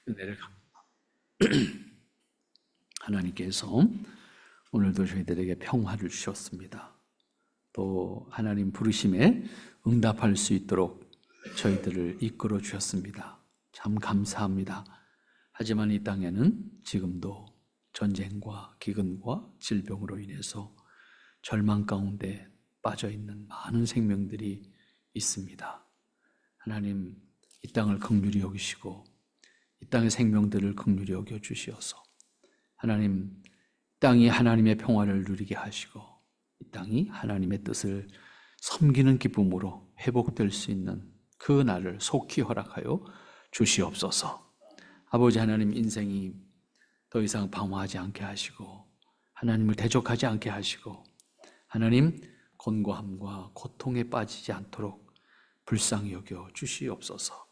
내려갑니다. 하나님께서 오늘도 저희들에게 평화를 주셨습니다. 또 하나님 부르심에 응답할 수 있도록 저희들을 이끌어 주셨습니다. 참 감사합니다. 하지만 이 땅에는 지금도 전쟁과 기근과 질병으로 인해서 절망 가운데 빠져 있는 많은 생명들이 있습니다. 하나님, 이 땅을 긍휼히 여기시고 이 땅의 생명들을 긍휼히 여겨 주시어서 하나님, 땅이 하나님의 평화를 누리게 하시고 이 땅이 하나님의 뜻을 섬기는 기쁨으로 회복될 수 있는 그 날을 속히 허락하여 주시옵소서. 아버지 하나님, 인생이 더 이상 방황하지 않게 하시고 하나님을 대적하지 않게 하시고 하나님, 곤고함과 고통에 빠지지 않도록 불쌍히 여겨 주시옵소서.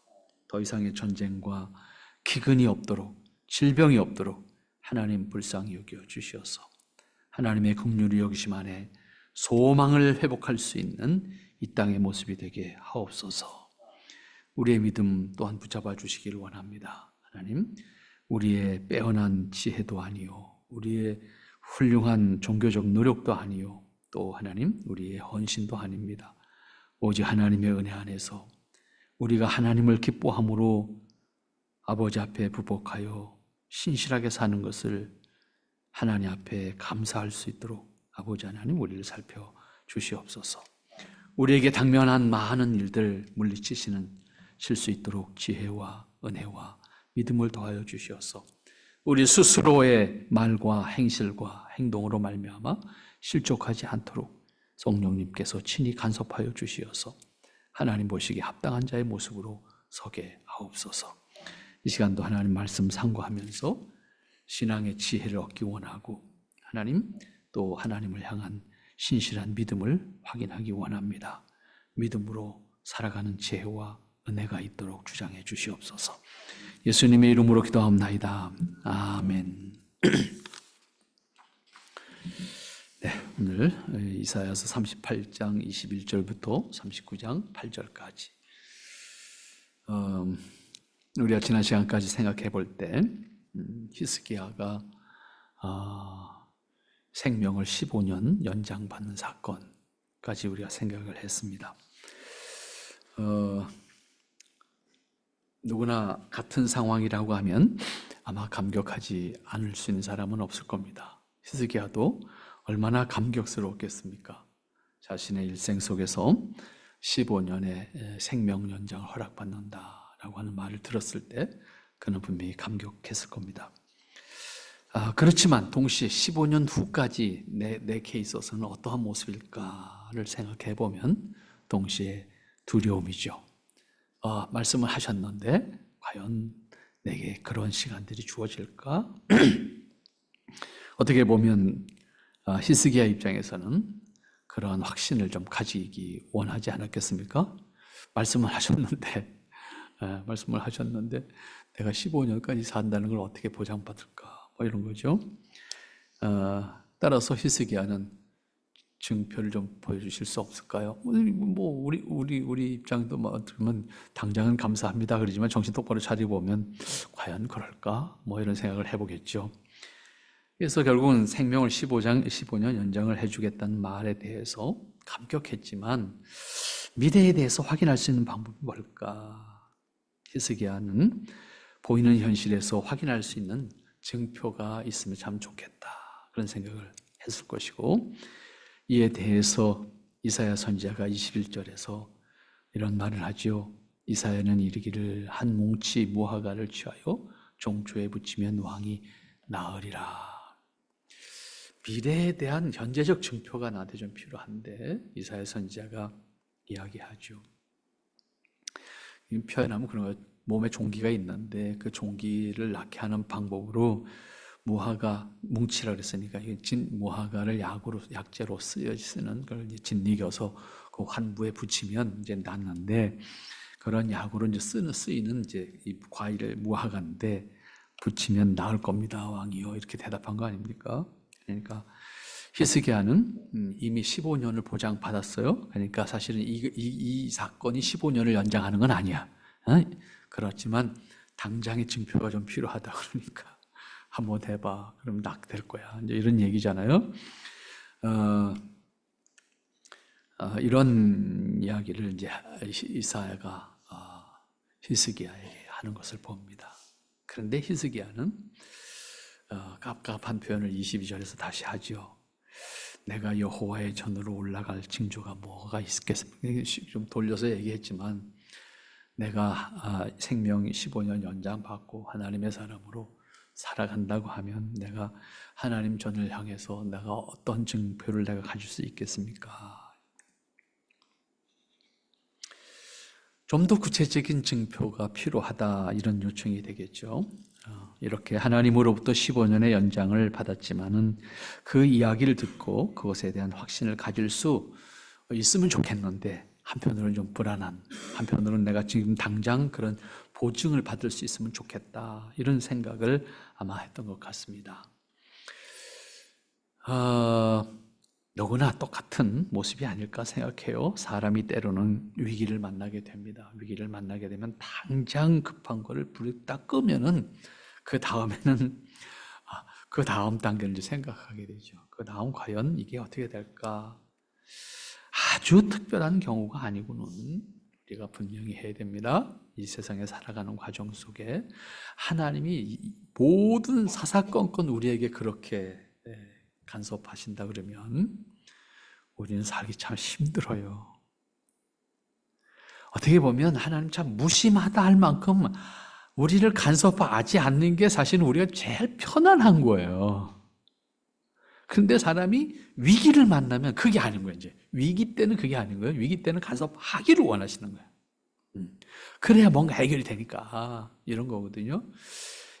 더 이상의 전쟁과 기근이 없도록, 질병이 없도록 하나님 불쌍히 여겨 주시어서 하나님의 긍휼히 여기심 안에 소망을 회복할 수 있는 이 땅의 모습이 되게 하옵소서. 우리의 믿음 또한 붙잡아 주시기를 원합니다. 하나님, 우리의 빼어난 지혜도 아니요, 우리의 훌륭한 종교적 노력도 아니요, 또 하나님, 우리의 헌신도 아닙니다. 오직 하나님의 은혜 안에서 우리가 하나님을 기뻐함으로 아버지 앞에 부복하여 신실하게 사는 것을 하나님 앞에 감사할 수 있도록 아버지 하나님 우리를 살펴 주시옵소서. 우리에게 당면한 많은 일들 물리치시는 수 있도록 지혜와 은혜와 믿음을 더하여 주시어서 우리 스스로의 말과 행실과 행동으로 말미암아 실족하지 않도록 성령님께서 친히 간섭하여 주시어서 하나님 보시기에 합당한 자의 모습으로 서게 하옵소서. 이 시간도 하나님 말씀 상고하면서 신앙의 지혜를 얻기 원하고 하나님, 또 하나님을 향한 신실한 믿음을 확인하기 원합니다. 믿음으로 살아가는 지혜와 은혜가 있도록 주장해 주시옵소서. 예수님의 이름으로 기도합나이다. 아멘. 네, 오늘 이사야서 38장 21절부터 39장 8절까지 우리가 지난 시간까지 생각해 볼 때 히스기야가 생명을 15년 연장받는 사건까지 우리가 생각을 했습니다. 누구나 같은 상황이라고 하면 아마 감격하지 않을 수 있는 사람은 없을 겁니다. 히스기야도 얼마나 감격스러웠겠습니까? 자신의 일생 속에서 15년의 생명 연장을 허락받는다라고 하는 말을 들었을 때 그는 분명히 감격했을 겁니다. 그렇지만 동시에 15년 후까지 내게 있어서는 어떠한 모습일까를 생각해 보면 동시에 두려움이죠. 말씀을 하셨는데 과연 내게 그런 시간들이 주어질까? 어떻게 보면 히스기야 입장에서는 그런 확신을 좀 가지기 원하지 않았겠습니까? 말씀을 하셨는데 내가 15년까지 산다는 걸 어떻게 보장받을까? 뭐 이런 거죠. 따라서 히스기야는 증표를 좀 보여주실 수 없을까요? 우리 입장도 들으면 당장은 감사합니다 그러지만 정신 똑바로 차리고 보면 과연 그럴까? 뭐 이런 생각을 해보겠죠. 그래서 결국은 생명을 15년 연장을 해주겠다는 말에 대해서 감격했지만 미래에 대해서 확인할 수 있는 방법이 뭘까? 히스기야는 보이는 현실에서 확인할 수 있는 증표가 있으면 참 좋겠다 그런 생각을 했을 것이고, 이에 대해서 이사야 선지자가 21절에서 이런 말을 하죠. 이사야는 이르기를 한 뭉치 무화과를 취하여 종초에 붙이면 왕이 나으리라. 미래에 대한 현재적 증표가 나한테 좀 필요한데 이사야 선지자가 이야기하죠. 표현하면 그런 거, 몸에 종기가 있는데 그 종기를 낳게 하는 방법으로 무화과 뭉치라 그랬으니까 무화과를 약재로 쓰는 걸 짓이겨서 그 환부에 붙이면 이제 낫는데, 그런 약으로 이제 쓰이는 이제 이 과일을 무화과인데 붙이면 나을 겁니다, 왕이요. 이렇게 대답한 거 아닙니까? 그러니까 히스기야는 이미 15년을 보장받았어요. 그러니까 사실은 이 사건이 15년을 연장하는 건 아니야. 그렇지만 당장의 증표가 좀 필요하다 그러니까 한번 해봐. 그럼 낙 될 거야. 이제 이런 얘기잖아요. 이런 이야기를 이제 이사야가 히스기야에게 하는 것을 봅니다. 그런데 히스기야는 갑갑한 표현을 22절에서 다시 하죠. 내가 여호와의 전으로 올라갈 징조가 뭐가 있겠습니까? 좀 돌려서 얘기했지만 내가 생명 15년 연장받고 하나님의 사람으로 살아간다고 하면 내가 하나님 전을 향해서 내가 어떤 증표를 내가 가질 수 있겠습니까? 좀 더 구체적인 증표가 필요하다 이런 요청이 되겠죠. 이렇게 하나님으로부터 15년의 연장을 받았지만은 그 이야기를 듣고 그것에 대한 확신을 가질 수 있으면 좋겠는데 한편으로는 좀 불안한, 한편으로는 내가 지금 당장 그런 보증을 받을 수 있으면 좋겠다 이런 생각을 아마 했던 것 같습니다. 누구나 똑같은 모습이 아닐까 생각해요. 사람이 때로는 위기를 만나게 됩니다. 위기를 만나게 되면 당장 급한 거를 불을 딱 끄면은 그 다음에는 그 다음 단계를 이제 생각하게 되죠. 그 다음 과연 이게 어떻게 될까? 아주 특별한 경우가 아니고는 우리가 분명히 해야 됩니다. 이 세상에 살아가는 과정 속에 하나님이 모든 사사건건 우리에게 그렇게 간섭하신다 그러면 우리는 살기 참 힘들어요. 어떻게 보면 하나님 참 무심하다 할 만큼 우리를 간섭하지 않는 게 사실은 우리가 제일 편안한 거예요. 그런데 사람이 위기를 만나면 그게 아닌 거예요. 이제 위기 때는 그게 아닌 거예요. 위기 때는 간섭하기를 원하시는 거예요. 그래야 뭔가 해결이 되니까 이런 거거든요.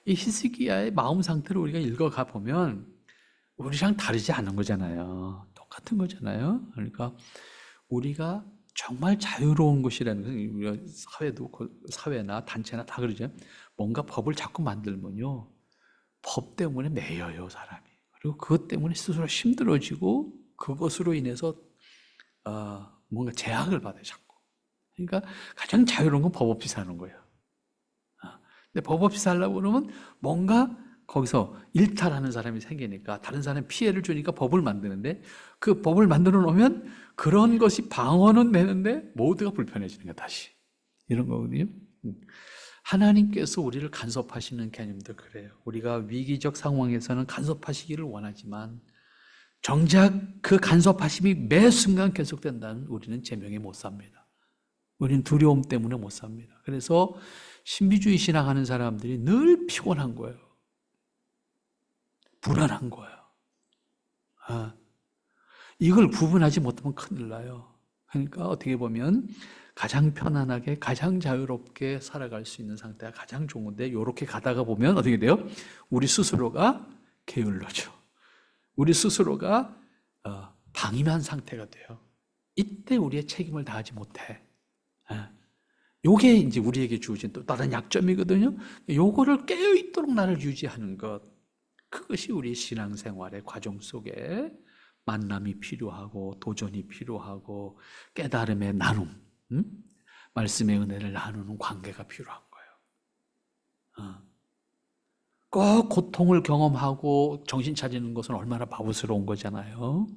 이 히스기야의 마음 상태를 우리가 읽어가 보면 우리랑 다르지 않은 거잖아요. 똑같은 거잖아요. 그러니까 우리가 정말 자유로운 것이라는 것은 우리가 사회나 단체나 다 그러죠. 뭔가 법을 자꾸 만들면요, 법 때문에 매여요 사람이. 그리고 그것 때문에 스스로 힘들어지고 그것으로 인해서 뭔가 제약을 받아요 자꾸. 그러니까 가장 자유로운 건 법 없이 사는 거예요. 근데 법 없이 살려고 그러면 뭔가 거기서 일탈하는 사람이 생기니까 다른 사람이 피해를 주니까 법을 만드는데 그 법을 만들어 놓으면 그런 것이 방어는 되는데 모두가 불편해지는 거야 다시. 이런 거거든요. 하나님께서 우리를 간섭하시는 개념도 그래요. 우리가 위기적 상황에서는 간섭하시기를 원하지만 정작 그 간섭하심이 매 순간 계속된다면 우리는 제명에 못 삽니다. 우리는 두려움 때문에 못 삽니다. 그래서 신비주의 신앙하는 사람들이 늘 피곤한 거예요. 불안한 거예요. 이걸 구분하지 못하면 큰일 나요. 그러니까 어떻게 보면 가장 편안하게 가장 자유롭게 살아갈 수 있는 상태가 가장 좋은데 이렇게 가다가 보면 어떻게 돼요? 우리 스스로가 게을러져. 우리 스스로가 방임한 상태가 돼요. 이때 우리의 책임을 다하지 못해. 요게 이제 우리에게 주어진 또 다른 약점이거든요. 요거를 깨어있도록 나를 유지하는 것. 그것이 우리 신앙생활의 과정 속에 만남이 필요하고 도전이 필요하고 깨달음의 나눔, 말씀의 은혜를 나누는 관계가 필요한 거예요. 꼭 고통을 경험하고 정신 차리는 것은 얼마나 바보스러운 거잖아요.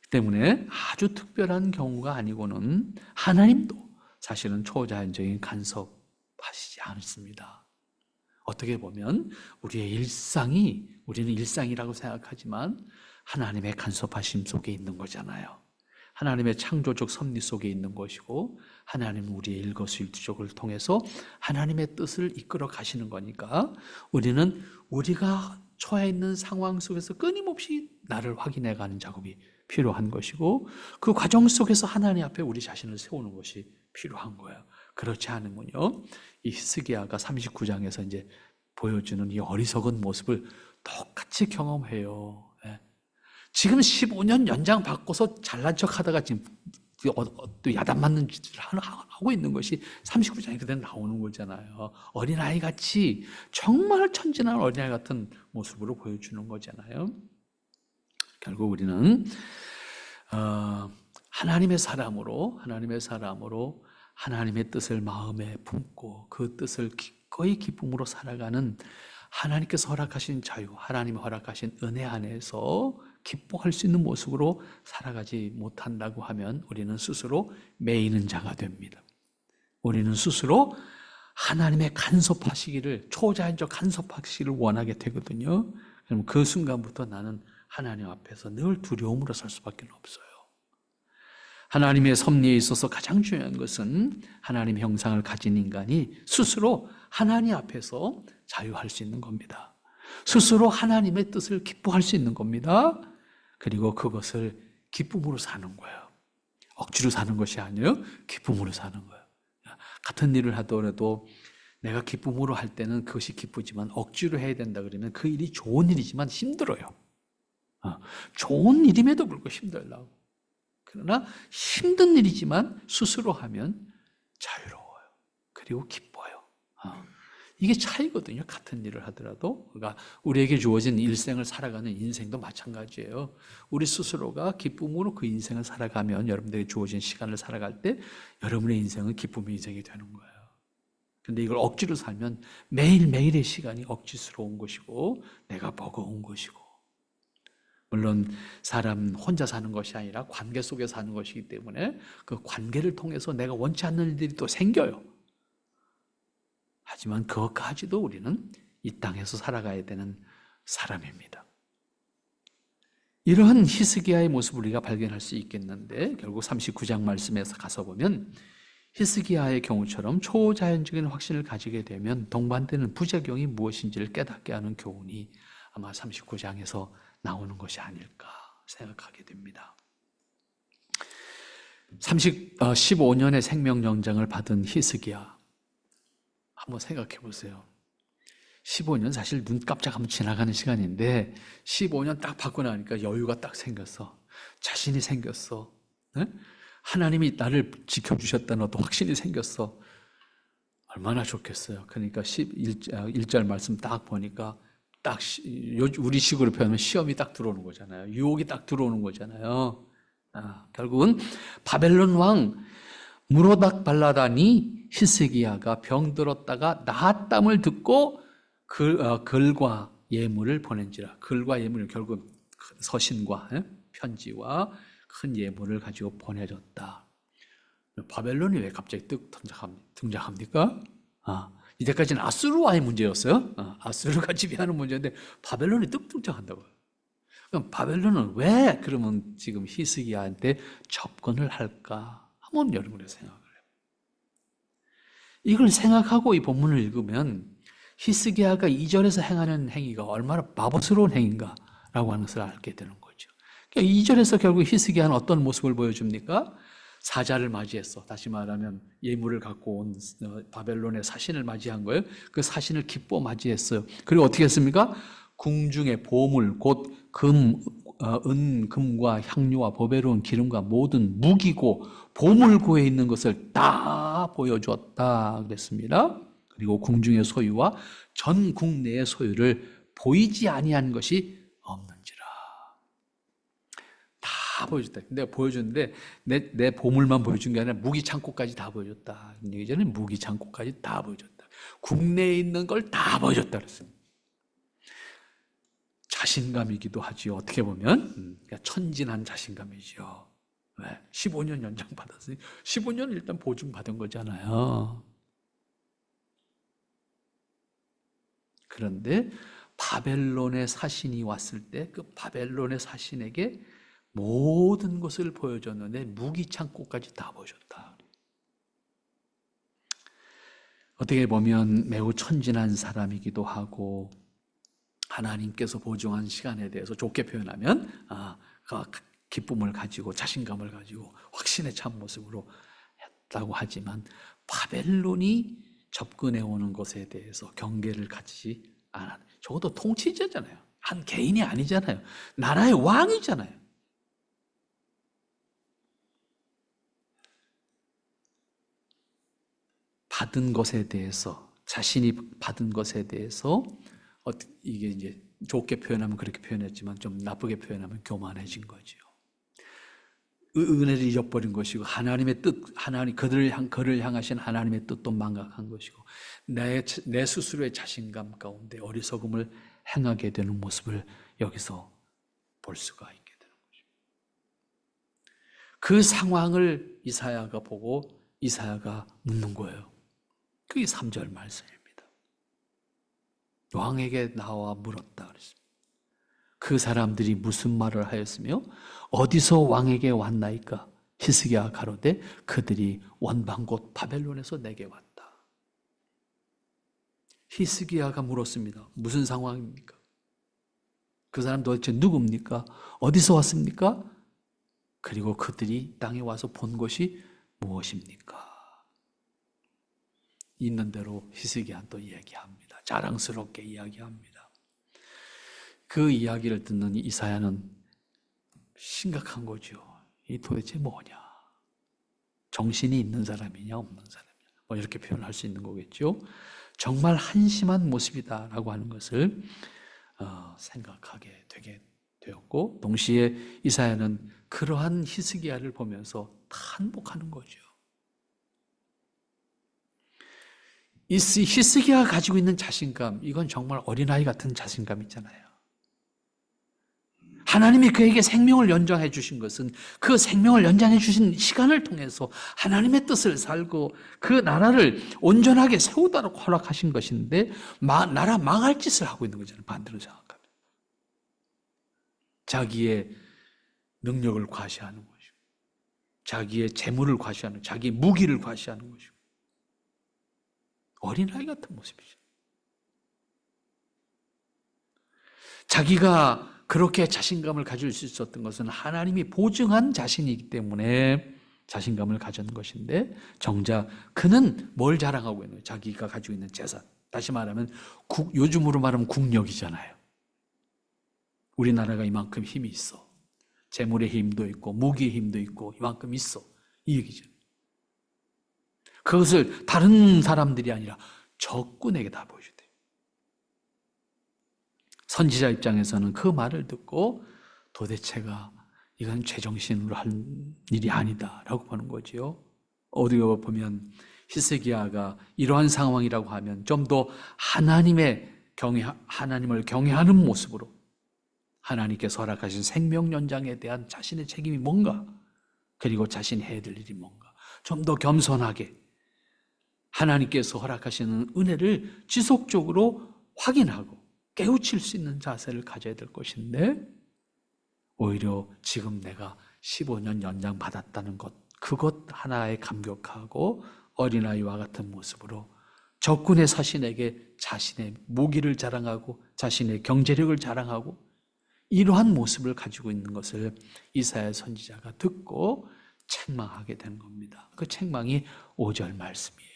때문에 아주 특별한 경우가 아니고는 하나님도 사실은 초자연적인 간섭하시지 않습니다. 어떻게 보면 우리의 일상이 우리는 일상이라고 생각하지만 하나님의 간섭하심 속에 있는 거잖아요. 하나님의 창조적 섭리 속에 있는 것이고 하나님은 우리의 일거수일투족을 통해서 하나님의 뜻을 이끌어 가시는 거니까 우리는 우리가 처해 있는 상황 속에서 끊임없이 나를 확인해 가는 작업이 필요한 것이고 그 과정 속에서 하나님 앞에 우리 자신을 세우는 것이 필요한 거예요. 그렇지 않으면요, 이 히스기야가 39장에서 이제 보여주는 이 어리석은 모습을 똑같이 경험해요. 지금 15년 연장 받고서 잘난 척 하다가 지금 또 야단 맞는 짓을 하고 있는 것이 39장에 그대로 나오는 거잖아요. 어린아이 같이 정말 천진한 어린아이 같은 모습으로 보여주는 거잖아요. 결국 우리는 하나님의 사람으로 하나님의 뜻을 마음에 품고 그 뜻을 기꺼이 기쁨으로 살아가는 하나님께서 허락하신 자유, 하나님이 허락하신 은혜 안에서 기뻐할 수 있는 모습으로 살아가지 못한다고 하면 우리는 스스로 매이는 자가 됩니다. 우리는 스스로 하나님의 간섭하시기를, 초자연적 간섭하시기를 원하게 되거든요. 그럼 그 순간부터 나는 하나님 앞에서 늘 두려움으로 살 수밖에 없어요. 하나님의 섭리에 있어서 가장 중요한 것은 하나님의 형상을 가진 인간이 스스로 하나님 앞에서 자유할 수 있는 겁니다. 스스로 하나님의 뜻을 기뻐할 수 있는 겁니다. 그리고 그것을 기쁨으로 사는 거예요. 억지로 사는 것이 아니에요. 기쁨으로 사는 거예요. 같은 일을 하더라도 내가 기쁨으로 할 때는 그것이 기쁘지만 억지로 해야 된다 그러면 그 일이 좋은 일이지만 힘들어요. 좋은 일임에도 불구하고 힘들다고. 그러나 힘든 일이지만 스스로 하면 자유로워요. 그리고 기뻐요. 이게 차이거든요. 같은 일을 하더라도. 그러니까 우리에게 주어진 일생을 살아가는 인생도 마찬가지예요. 우리 스스로가 기쁨으로 그 인생을 살아가면 여러분들에게 주어진 시간을 살아갈 때 여러분의 인생은 기쁨의 인생이 되는 거예요. 근데 이걸 억지로 살면 매일매일의 시간이 억지스러운 것이고 내가 버거운 것이고, 물론 사람 혼자 사는 것이 아니라 관계 속에 사는 것이기 때문에 그 관계를 통해서 내가 원치 않는 일들이 또 생겨요. 하지만 그것까지도 우리는 이 땅에서 살아가야 되는 사람입니다. 이러한 히스기야의 모습을 우리가 발견할 수 있겠는데, 결국 39장 말씀에서 가서 보면 히스기야의 경우처럼 초자연적인 확신을 가지게 되면 동반되는 부작용이 무엇인지를 깨닫게 하는 교훈이 아마 39장에서 나오는 것이 아닐까 생각하게 됩니다. 15년의 생명연장을 받은 히스기야, 한번 생각해 보세요. 15년 사실 눈 깜짝하면 지나가는 시간인데 15년 딱 받고 나니까 여유가 딱 생겼어. 자신이 생겼어. 네? 하나님이 나를 지켜주셨다는 어떤 확신이 생겼어. 얼마나 좋겠어요. 그러니까 1절 말씀 딱 보니까 딱 우리 식으로 표현하면 시험이 딱 들어오는 거잖아요. 유혹이 딱 들어오는 거잖아요. 결국은 바벨론 왕 무로닥 발라단이 히스기야가 병들었다가 나았dam을 듣고 글과 예물을 보낸지라. 글과 예물은 결국 서신과 편지와 큰 예물을 가지고 보내줬다. 바벨론이 왜 갑자기 등장합니까? 이때까지는 아수르와의 문제였어요. 아수르가 지배하는 문제인데 바벨론이 등장한다고요. 그럼 바벨론은 왜 그러면 지금 히스기야한테 접근을 할까? 한번 여러분이 생각을 해요. 이걸 생각하고 이 본문을 읽으면 히스기야가 2절에서 행하는 행위가 얼마나 바보스러운 행위인가라고 하는 것을 알게 되는 거죠. 그러니까 2절에서 결국 히스기야는 어떤 모습을 보여줍니까? 사자를 맞이했어. 다시 말하면 예물을 갖고 온 바벨론의 사신을 맞이한 거예요. 그 사신을 기뻐 맞이했어요. 그리고 어떻게 했습니까? 궁중의 보물, 곧 금과 향료와 보배로운 기름과 모든 무기고 보물고에 있는 것을 다 보여주었다 그랬습니다. 그리고 궁중의 소유와 전 국내의 소유를 보이지 아니한 것이 없는지라. 다 보여줬다. 내가 보여줬는데 내 보물만 보여준 게 아니라 무기 창고까지 다 보여줬다. 얘기 전에 무기 창고까지 다 보여줬다. 국내에 있는 걸 다 보여줬다 그랬습니다. 자신감이기도 하지요. 어떻게 보면 그러니까 천진한 자신감이죠. 왜? 15년 연장 받았으니 15년 일단 보증 받은 거잖아요. 그런데 바벨론의 사신이 왔을 때 그 바벨론의 사신에게 모든 것을 보여줬는데 무기 창고까지 다 보여줬다. 어떻게 보면 매우 천진한 사람이기도 하고 하나님께서 보증한 시간에 대해서 좋게 표현하면 기쁨을 가지고 자신감을 가지고 확신에 찬 모습으로 했다고 하지만 바벨론이 접근해 오는 것에 대해서 경계를 갖지 않았. 적어도 통치자잖아요. 한 개인이 아니잖아요. 나라의 왕이잖아요. 받은 것에 대해서, 자신이 받은 것에 대해서 이게 이제 좋게 표현하면 그렇게 표현했지만 좀 나쁘게 표현하면 교만해진 거죠. 은혜를 잊어버린 것이고 하나님의 뜻, 하나님 그를 향하신 하나님의 뜻도 망각한 것이고 내 스스로의 자신감 가운데 어리석음을 행하게 되는 모습을 여기서 볼 수가 있게 되는 것입니다. 그 상황을 이사야가 보고 이사야가 묻는 거예요. 그게 3절 말씀입니다. 왕에게 나와 물었다 그랬습니다. 그 사람들이 무슨 말을 하였으며 어디서 왕에게 왔나이까? 히스기야가 가로되 그들이 원방 곧 바벨론에서 내게 왔다. 히스기야가 물었습니다. 무슨 상황입니까? 그 사람 도대체 누굽니까? 어디서 왔습니까? 그리고 그들이 땅에 와서 본 것이 무엇입니까? 있는 대로 히스기야 또 이야기합니다. 자랑스럽게 이야기합니다. 그 이야기를 듣는 이사야는 심각한 거죠. 이 도대체 뭐냐? 정신이 있는 사람이냐 없는 사람이냐? 뭐 이렇게 표현할 수 있는 거겠죠. 정말 한심한 모습이다라고 하는 것을 생각하게 되게 되었고, 동시에 이사야는 그러한 히스기야를 보면서 한복하는 거죠. 히스기야가 가지고 있는 자신감, 이건 정말 어린아이 같은 자신감 있잖아요. 하나님이 그에게 생명을 연장해 주신 것은 그 생명을 연장해 주신 시간을 통해서 하나님의 뜻을 살고 그 나라를 온전하게 세우도록 허락하신 것인데 나라 망할 짓을 하고 있는 거잖아요. 반대로 생각하면. 자기의 능력을 과시하는 것이고 자기의 재물을 과시하는, 자기의 무기를 과시하는 것이고 어린아이 같은 모습이죠. 자기가 그렇게 자신감을 가질 수 있었던 것은 하나님이 보증한 자신이기 때문에 자신감을 가졌는 것인데, 정작 그는 뭘 자랑하고 있는 거예요? 자기가 가지고 있는 재산. 다시 말하면 요즘으로 말하면 국력이잖아요. 우리나라가 이만큼 힘이 있어. 재물의 힘도 있고 무기의 힘도 있고 이만큼 있어. 이 얘기죠. 그것을 다른 사람들이 아니라 적군에게 다 보여줘야 돼요. 선지자 입장에서는 그 말을 듣고 도대체가 이건 제정신으로 할 일이 아니다라고 보는 거지요. 어디가 보면 히스기야가 이러한 상황이라고 하면 좀 더 하나님을 경외하는 모습으로 하나님께서 허락하신 생명 연장에 대한 자신의 책임이 뭔가, 그리고 자신이 해야 될 일이 뭔가 좀 더 겸손하게 하나님께서 허락하시는 은혜를 지속적으로 확인하고 깨우칠 수 있는 자세를 가져야 될 것인데, 오히려 지금 내가 15년 연장 받았다는 것, 그것 하나에 감격하고 어린아이와 같은 모습으로 적군의 사신에게 자신의 무기를 자랑하고 자신의 경제력을 자랑하고 이러한 모습을 가지고 있는 것을 이사야 선지자가 듣고 책망하게 되는 겁니다. 그 책망이 5절 말씀이에요.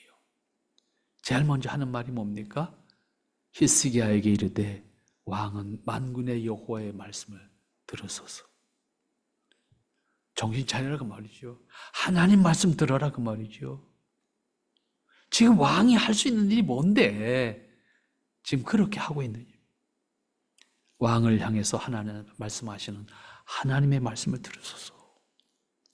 제일 먼저 하는 말이 뭡니까? 히스기야에게 이르되 왕은 만군의 여호와의 말씀을 들으소서. 정신 차리라 그 말이죠. 하나님 말씀 들어라 그 말이죠. 지금 왕이 할 수 있는 일이 뭔데 지금 그렇게 하고 있느냐. 왕을 향해서 하나님 말씀하시는 하나님의 말씀을 들으소서.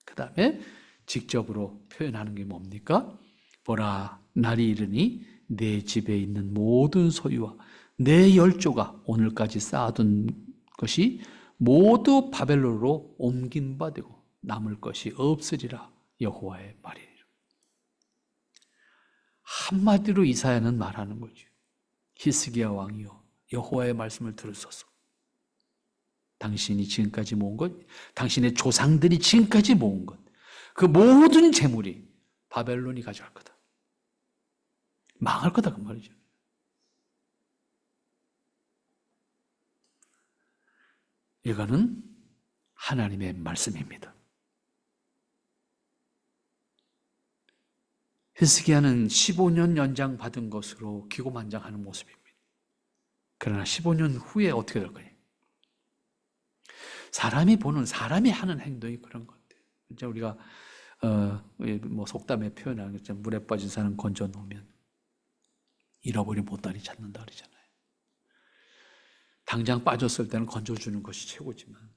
그 다음에 직접으로 표현하는 게 뭡니까? 보라, 날이 이르니 내 집에 있는 모든 소유와 내 열조가 오늘까지 쌓아둔 것이 모두 바벨론으로 옮긴 바 되고 남을 것이 없으리라 여호와의 말이니라. 한마디로 이사야는 말하는 거죠. 히스기야 왕이여, 여호와의 말씀을 들으소서. 당신이 지금까지 모은 것, 당신의 조상들이 지금까지 모은 것, 그 모든 재물이 바벨론이 가져갈 거다. 망할 거다 그 말이죠. 이거는 하나님의 말씀입니다. 히스기야는 15년 연장 받은 것으로 기고만장하는 모습입니다. 그러나 15년 후에 어떻게 될 거냐? 사람이 하는 행동이 그런 것 같아요. 진짜 우리가 뭐 속담에 표현하는 것처럼 물에 빠진 사람 건져 놓으면 잃어버린 보따리 찾는다 그러잖아요. 당장 빠졌을 때는 건져주는 것이 최고지만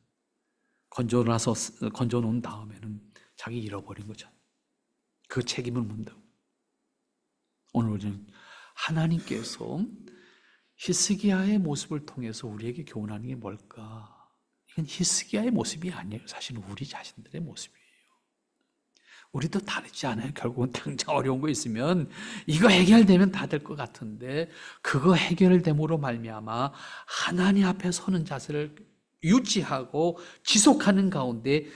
건져놓은 다음에는 자기 잃어버린 거잖아요. 그 책임을 묻는다고. 오늘 우리는 하나님께서 히스기야의 모습을 통해서 우리에게 교훈하는 게 뭘까? 이건 히스기야의 모습이 아니에요. 사실은 우리 자신들의 모습이에요. 우리도 다르지 않아요. 결국은 당장 어려운 거 있으면 이거 해결되면 다 될 것 같은데 그거 해결됨으로 말미암아 하나님 앞에 서는 자세를 유지하고 지속하는 가운데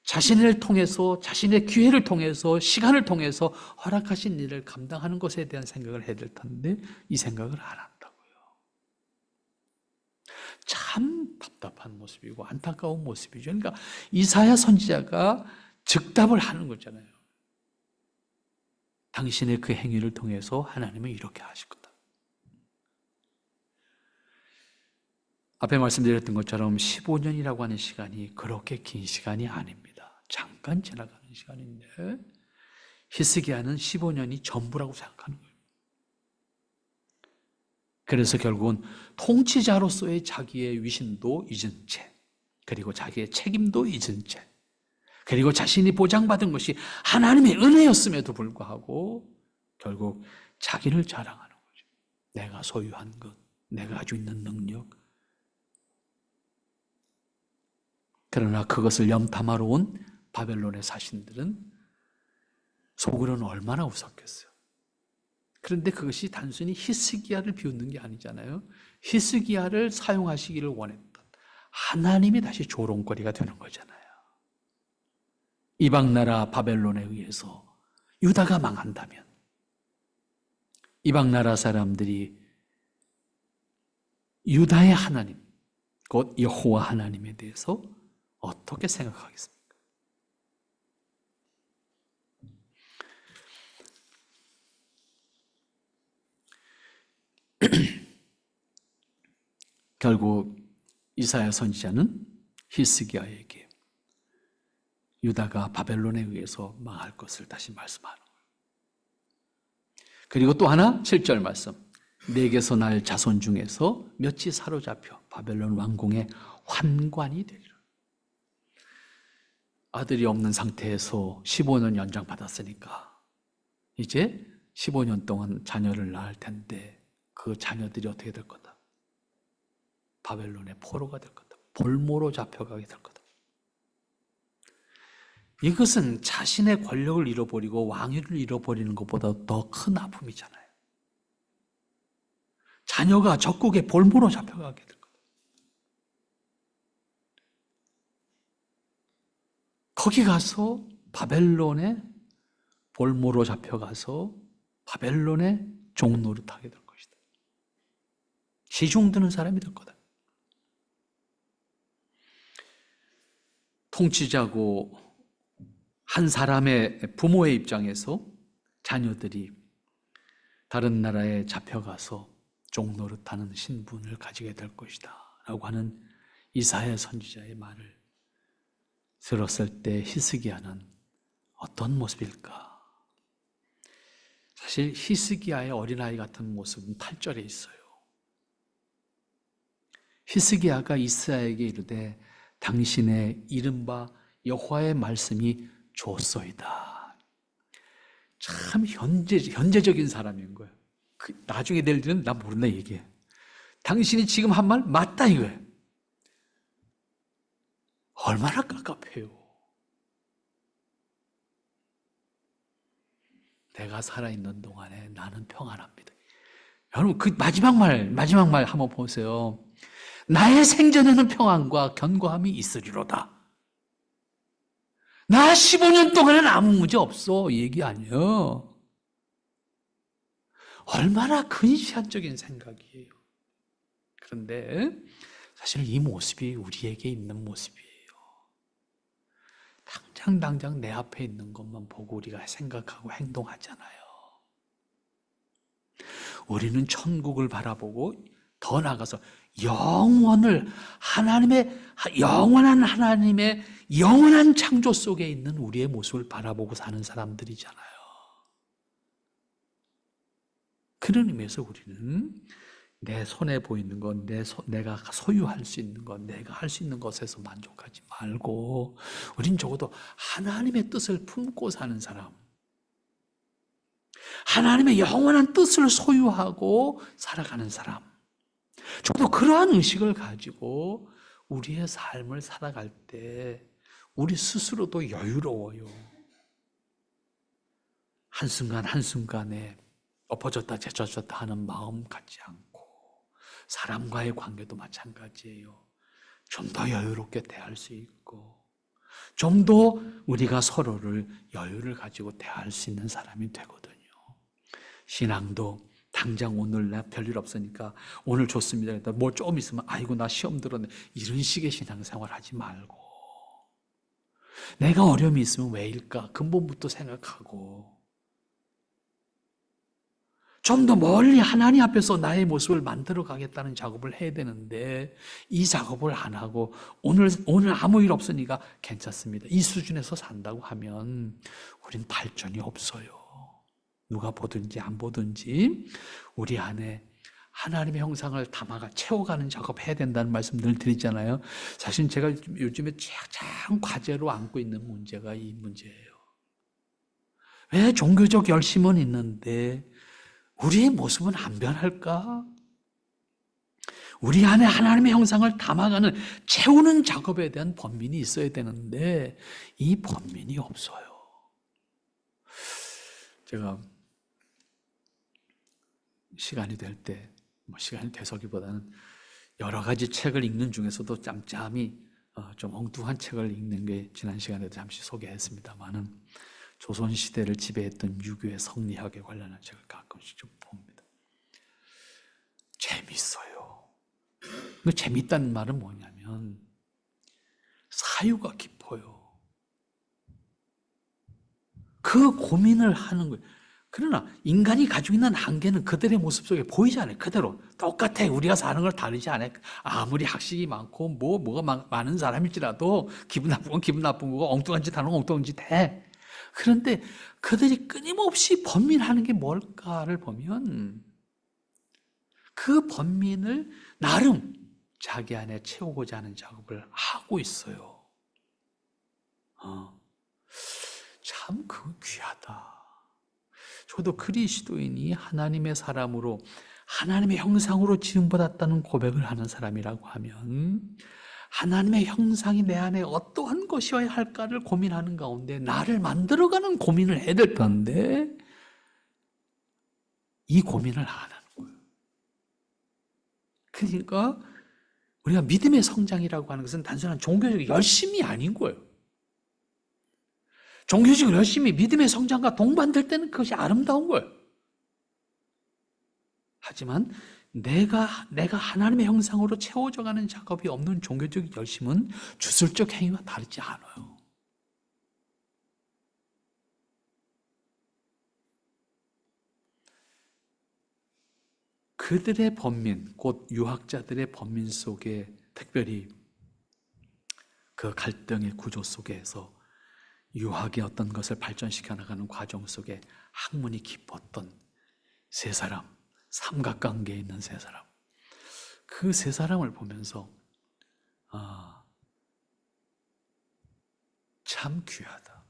자신을 통해서, 자신의 기회를 통해서, 시간을 통해서 허락하신 일을 감당하는 것에 대한 생각을 해야 될 텐데 이 생각을 안 한다고요. 참 답답한 모습이고 안타까운 모습이죠. 그러니까 이사야 선지자가 즉답을 하는 거잖아요. 당신의 그 행위를 통해서 하나님은 이렇게 하실 거다. 앞에 말씀드렸던 것처럼 15년이라고 하는 시간이 그렇게 긴 시간이 아닙니다. 잠깐 지나가는 시간인데 히스기야는 15년이 전부라고 생각하는 거예요. 그래서 결국은 통치자로서의 자기의 위신도 잊은 채, 그리고 자기의 책임도 잊은 채, 그리고 자신이 보장받은 것이 하나님의 은혜였음에도 불구하고 결국 자기를 자랑하는 거죠. 내가 소유한 것, 내가 가지고 있는 능력. 그러나 그것을 염탐하러 온 바벨론의 사신들은 속으로는 얼마나 웃었겠어요. 그런데 그것이 단순히 히스기야를 비웃는 게 아니잖아요. 히스기야를 사용하시기를 원했던 하나님이 다시 조롱거리가 되는 거잖아요. 이방나라 바벨론에 의해서 유다가 망한다면 이방나라 사람들이 유다의 하나님, 곧 여호와 하나님에 대해서 어떻게 생각하겠습니까? 결국 이사야 선지자는 히스기야에게 유다가 바벨론에 의해서 망할 것을 다시 말씀하는 거예요. 그리고 또 하나 7절 말씀, 내게서 날 자손 중에서 몇이 사로잡혀 바벨론 왕궁의 환관이 되리라. 아들이 없는 상태에서 15년 연장받았으니까 이제 15년 동안 자녀를 낳을 텐데 그 자녀들이 어떻게 될 거다? 바벨론의 포로가 될 거다. 볼모로 잡혀가게 될 거다. 이것은 자신의 권력을 잃어버리고 왕위를 잃어버리는 것보다 더 큰 아픔이잖아요. 자녀가 적국의 볼모로 잡혀가게 될 거다. 거기 가서 바벨론의 볼모로 잡혀가서 바벨론의 종노릇하게 될 것이다. 시중 드는 사람이 될 거다. 통치자고 한 사람의 부모의 입장에서 자녀들이 다른 나라에 잡혀가서 종노릇하는 신분을 가지게 될 것이다 라고 하는 이사야 선지자의 말을 들었을 때 히스기야는 어떤 모습일까? 사실 히스기야의 어린아이 같은 모습은 8절에 있어요. 히스기야가 이사야에게 이르되 당신의 이른바 여호와의 말씀이 좋소이다. 참 현재적인 사람인 거예요. 나중에 될 일은 나 모른다 얘기해. 당신이 지금 한 말 맞다 이거예요. 얼마나 깝깝해요. 내가 살아있는 동안에 나는 평안합니다. 여러분 그 마지막 말 한번 보세요. 나의 생전에는 평안과 견고함이 있으리로다. 나 15년 동안은 아무 문제 없어. 이 얘기 아니에요. 얼마나 근시안적인 생각이에요. 그런데 사실 이 모습이 우리에게 있는 모습이에요. 당장 내 앞에 있는 것만 보고 우리가 생각하고 행동하잖아요. 우리는 천국을 바라보고 더 나아가서 영원한 하나님의 영원한 창조 속에 있는 우리의 모습을 바라보고 사는 사람들이잖아요. 그런 의미에서 우리는 내 손에 보이는 것, 내가 소유할 수 있는 것, 내가 할 수 있는 것에서 만족하지 말고 우린 적어도 하나님의 뜻을 품고 사는 사람, 하나님의 영원한 뜻을 소유하고 살아가는 사람, 저도 그러한 의식을 가지고 우리의 삶을 살아갈 때 우리 스스로도 여유로워요. 한순간 한순간에 엎어졌다 제쳐졌다 하는 마음 갖지 않고 사람과의 관계도 마찬가지예요. 좀 더 여유롭게 대할 수 있고 좀 더 우리가 서로를 여유를 가지고 대할 수 있는 사람이 되거든요. 신앙도 당장 오늘 나 별일 없으니까 오늘 좋습니다. 뭐 좀 있으면 아이고 나 시험 들었네. 이런 식의 신앙생활 하지 말고 내가 어려움이 있으면 왜일까? 근본부터 생각하고 좀 더 멀리 하나님 앞에서 나의 모습을 만들어 가겠다는 작업을 해야 되는데 이 작업을 안 하고 오늘 아무 일 없으니까 괜찮습니다. 이 수준에서 산다고 하면 우린 발전이 없어요. 누가 보든지 안 보든지 우리 안에 하나님의 형상을 담아가 채워가는 작업 해야 된다는 말씀 늘 드리잖아요. 사실 제가 요즘에 가장 과제로 안고 있는 문제가 이 문제예요. 왜 종교적 열심은 있는데 우리의 모습은 안 변할까? 우리 안에 하나님의 형상을 담아가는 채우는 작업에 대한 번민이 있어야 되는데 이 번민이 없어요. 제가 시간이 될 때, 시간이 돼서기보다는 여러 가지 책을 읽는 중에서도 짬짬이 좀 엉뚱한 책을 읽는 게 지난 시간에도 잠시 소개했습니다만은 조선시대를 지배했던 유교의 성리학에 관련한 책을 가끔씩 좀 봅니다. 재밌어요. 재밌다는 말은 뭐냐면 사유가 깊어요. 그 고민을 하는 거예요. 그러나 인간이 가지고 있는 한계는 그들의 모습 속에 보이지 않아요. 그대로 똑같아. 우리가 사는 걸 다르지 않아요. 아무리 학식이 많고 뭐가 많은 사람일지라도 기분 나쁜 건 기분 나쁜 거고 엉뚱한 짓 하는 건 엉뚱한 짓 해. 그런데 그들이 끊임없이 번민하는 게 뭘까를 보면 그 번민을 나름 자기 안에 채우고자 하는 작업을 하고 있어요. 참 그거 귀하다. 저도 그리스도인이 하나님의 사람으로 하나님의 형상으로 지음받았다는 고백을 하는 사람이라고 하면 하나님의 형상이 내 안에 어떠한 것이어야 할까를 고민하는 가운데 나를 만들어가는 고민을 해야 될 텐데 이 고민을 안 하는 거예요. 그러니까 우리가 믿음의 성장이라고 하는 것은 단순한 종교적 열심이 아닌 거예요. 종교적 열심이 믿음의 성장과 동반될 때는 그것이 아름다운 거예요. 하지만 내가 하나님의 형상으로 채워져가는 작업이 없는 종교적 열심은 주술적 행위와 다르지 않아요. 그들의 번민, 곧 유학자들의 번민 속에 특별히 그 갈등의 구조 속에서 유학의 어떤 것을 발전시켜 나가는 과정 속에 학문이 깊었던 세 사람, 삼각관계에 있는 세 사람, 그 세 사람을 보면서 참 귀하다.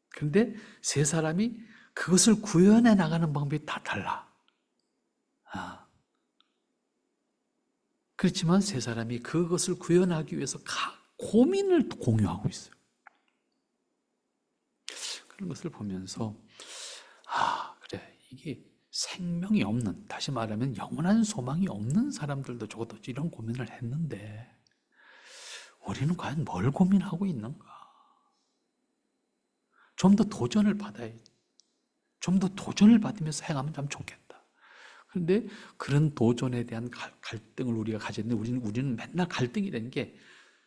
그런데 세 사람이 그것을 구현해 나가는 방법이 다 달라. 그렇지만 세 사람이 그것을 구현하기 위해서 고민을 공유하고 있어요. 그런 것을 보면서 그래, 이게 생명이 없는, 다시 말하면 영원한 소망이 없는 사람들도 적어도 이런 고민을 했는데 우리는 과연 뭘 고민하고 있는가? 좀 더 도전을 받아야지. 좀 더 도전을 받으면서 행하면 참 좋겠다. 그런데 그런 도전에 대한 갈등을 우리가 가졌는데 우리는 맨날 갈등이라는 게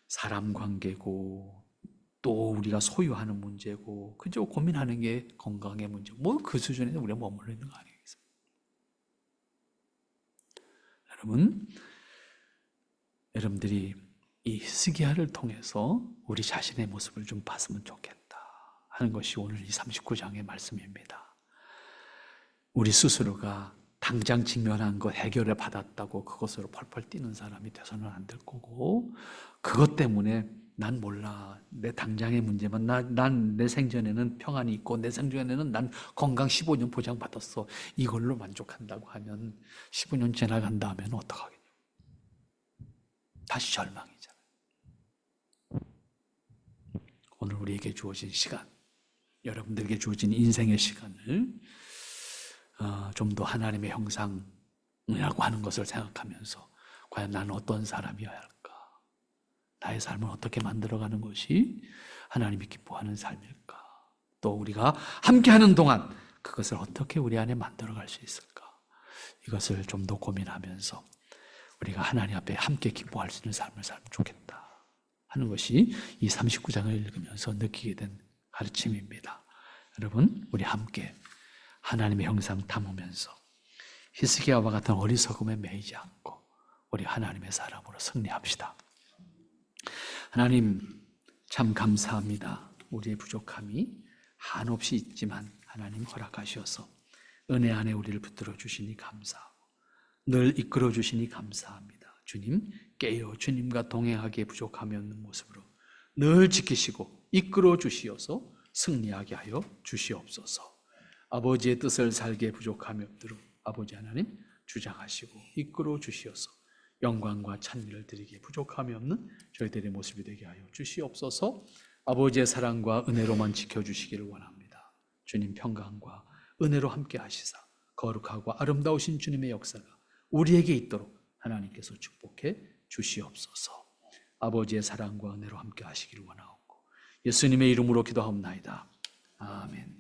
사람 관계고 또 우리가 소유하는 문제고 그저 고민하는 게 건강의 문제, 뭐 그 수준에 우리가 머물러 있는 거 아니겠습니까? 여러분들이 이 히스기야를 통해서 우리 자신의 모습을 좀 봤으면 좋겠다 하는 것이 오늘 이 39장의 말씀입니다. 우리 스스로가 당장 직면한 거 해결해 받았다고 그것으로 펄펄 뛰는 사람이 돼서는 안 될 거고, 그것 때문에 난 몰라, 내 당장의 문제만, 난 내 생전에는 평안이 있고 내 생전에는 난 건강 15년 보장받았어, 이걸로 만족한다고 하면 15년 지나간 다음에는 어떡하겠냐? 다시 절망이잖아요. 오늘 우리에게 주어진 시간, 여러분들에게 주어진 인생의 시간을 좀 더 하나님의 형상이라고 하는 것을 생각하면서 과연 나는 어떤 사람이어야 할까? 나의 삶을 어떻게 만들어가는 것이 하나님이 기뻐하는 삶일까? 또 우리가 함께하는 동안 그것을 어떻게 우리 안에 만들어갈 수 있을까? 이것을 좀 더 고민하면서 우리가 하나님 앞에 함께 기뻐할 수 있는 삶을 살면 좋겠다 하는 것이 이 39장을 읽으면서 느끼게 된 가르침입니다. 여러분, 우리 함께 하나님의 형상 담으면서 히스기야와 같은 어리석음에 매이지 않고 우리 하나님의 사람으로 승리합시다. 하나님, 참 감사합니다. 우리의 부족함이 한없이 있지만 하나님 허락하셔서 은혜 안에 우리를 붙들어 주시니 감사하고 늘 이끌어 주시니 감사합니다. 주님, 깨어 주님과 동행하기에 부족함이 없는 모습으로 늘 지키시고 이끌어 주시어서 승리하게 하여 주시옵소서. 아버지의 뜻을 살기에 부족함이 없도록 아버지 하나님 주장하시고 이끌어 주시어서 영광과 찬미를 드리기에 부족함이 없는 저희들의 모습이 되게 하여 주시옵소서. 아버지의 사랑과 은혜로만 지켜주시기를 원합니다. 주님 평강과 은혜로 함께 하시사 거룩하고 아름다우신 주님의 역사가 우리에게 있도록 하나님께서 축복해 주시옵소서. 아버지의 사랑과 은혜로 함께 하시기를 원하옵고 예수님의 이름으로 기도하옵나이다. 아멘.